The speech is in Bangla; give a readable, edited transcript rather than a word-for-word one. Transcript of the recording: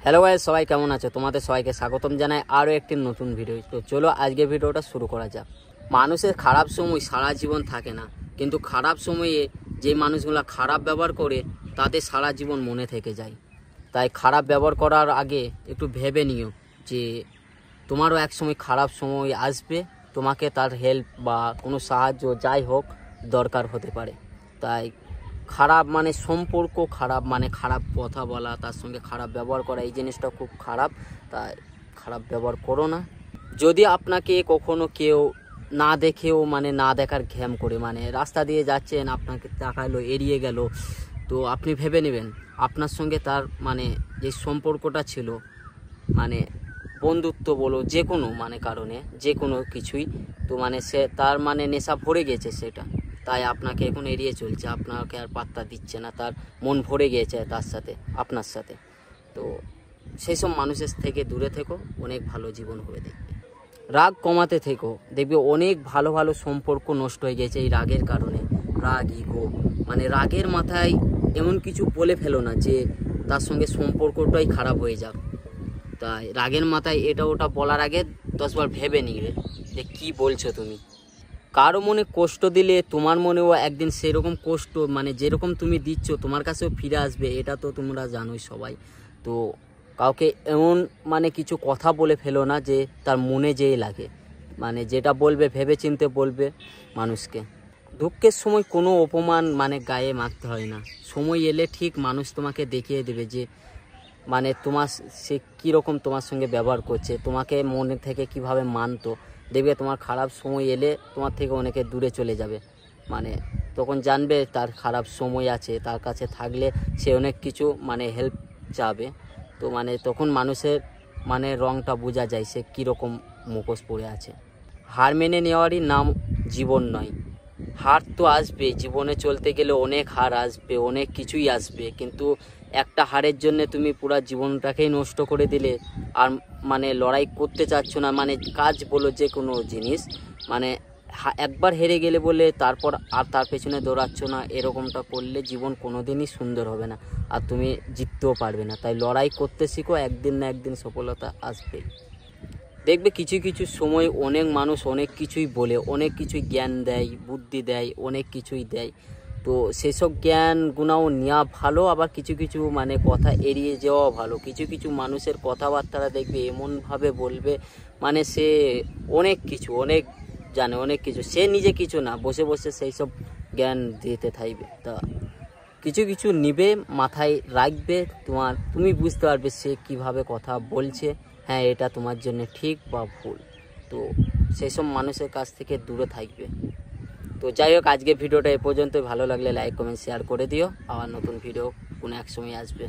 হ্যালো গাইস, সবাই কেমন আছো? তোমাদের সবাইকে স্বাগতম জানাই আরও একটি নতুন ভিডিও। তো চলো আজকে ভিডিওটা শুরু করা যাক। মানুষের খারাপ সময় সারা জীবন থাকে না, কিন্তু খারাপ সময়ে যে মানুষগুলো খারাপ ব্যবহার করে তাদের সারা জীবন মনে থেকে যায়। তাই খারাপ ব্যবহার করার আগে একটু ভেবে নিও যে তোমারও এক সময় খারাপ সময় আসবে, তোমাকে তার হেল্প বা কোনো সাহায্য যাই হোক দরকার হতে পারে। তাই খারাপ মানে সম্পর্ক খারাপ, মানে খারাপ কথা বলা, তার সঙ্গে খারাপ ব্যবহার করা, এই জিনিসটা খুব খারাপ। তাই খারাপ ব্যবহার করো না। যদি আপনাকে কখনো কেউ না দেখেও মানে না দেখার ঘ্যাম করে, মানে রাস্তা দিয়ে যাচ্ছেন, আপনাকে তাকালো, এড়িয়ে গেল, তো আপনি ভেবে নেবেন আপনার সঙ্গে তার মানে যে সম্পর্কটা ছিল, মানে বন্ধুত্ব বলো, যে কোনো মানে কারণে যে কোনো কিছুই, তো মানে সে তার মানে নেশা ভরে গেছে সেটা, তাই আপনাকে এখন এড়িয়ে চলছে, আপনাকে আর পাত্তা দিচ্ছে না, তার মন ভরে গিয়েছে তার সাথে, আপনার সাথে। তো সেই সব মানুষের থেকে দূরে থেকো, অনেক ভালো জীবন হবে দেখবে। রাগ কমাতে থেকো, দেখবে অনেক ভালো ভালো সম্পর্ক নষ্ট হয়ে গেছে এই রাগের কারণে। রাগ, ইগো, মানে রাগের মাথায় এমন কিছু বলে ফেলো না যে তার সঙ্গে সম্পর্কটাই খারাপ হয়ে যাক। তাই রাগের মাথায় এটা ওটা বলার আগে 10 বার ভেবে নিবে যে কী বলছো তুমি। কারো মনে কষ্ট দিলে তোমার মনেও একদিন সেরকম কষ্ট, মানে যেরকম তুমি দিচ্ছ তোমার কাছেও ফিরে আসবে, এটা তো তোমরা জানোই সবাই। তো কাউকে এমন মানে কিছু কথা বলে ফেলো না যে তার মনে যেই লাগে, মানে যেটা বলবে ভেবে চিনতে বলবে মানুষকে। দুঃখের সময় কোনো অপমান মানে গায়ে মাখতে হয় না, সময় এলে ঠিক মানুষ তোমাকে দেখিয়ে দেবে যে মানে তোমার সে কীরকম তোমার সঙ্গে ব্যবহার করছে, তোমাকে মনে থেকে কিভাবে মানতো। দেখবে তোমার খারাপ সময় এলে তোমার থেকে অনেকে দূরে চলে যাবে, মানে তখন জানবে তার খারাপ সময় আছে, তার কাছে থাকলে সে অনেক কিছু মানে হেল্প চাবে। তো মানে তখন মানুষের মানে রঙটা বোঝা যায় সে কীরকম মুখোশ পড়ে আছে। হার মেনে নেওয়ারই নাম জীবন নয়। হার তো আসবে, জীবনে চলতে গেলে অনেক হার আসবে, অনেক কিছুই আসবে, কিন্তু একটা হারের জন্য তুমি পুরো জীবনটাকেই নষ্ট করে দিলে। আর মানে লড়াই করতে চাচ্ছ না, মানে কাজ বলো যে কোনো জিনিস, মানে একবার হেরে গেলে বলে তারপর আর তার পেছনে দৌড়াচ্ছ না, এরকমটা করলে জীবন কোনো দিনই সুন্দর হবে না, আর তুমি জিততেও পারবে না। তাই লড়াই করতে শিখো, একদিন না একদিন সফলতা আসবে। দেখবে কিছু কিছু সময় অনেক মানুষ অনেক কিছুই বলে, অনেক কিছুই জ্ঞান দেয়, বুদ্ধি দেয়, অনেক কিছুই দেয়। তো সেসব জ্ঞানগুনাও নেওয়া ভালো, আবার কিছু কিছু মানে কথা এড়িয়ে যাওয়া ভালো। কিছু কিছু মানুষের কথাবার্তারা দেখবে এমনভাবে বলবে, মানে সে অনেক কিছু অনেক জানে, অনেক কিছু, সে নিজে কিছু না, বসে বসে সেই সব জ্ঞান দিতে থাকবে। তা কিছু কিছু নিবে, মাথায় রাখবে, তুমি বুঝতে পারবে সে কিভাবে কথা বলছে, হ্যাঁ এটা তোমার জন্য ঠিক বা ভুল। তো সেই সব মানুষের কাছ থেকে দূরে থাকবে। তো যাই হোক, আজকে ভিডিওটা এ পর্যন্তই। ভালো লাগলে লাইক কমেন্ট শেয়ার করে দিও। আবার নতুন ভিডিও কোনো এক সময় আসবে।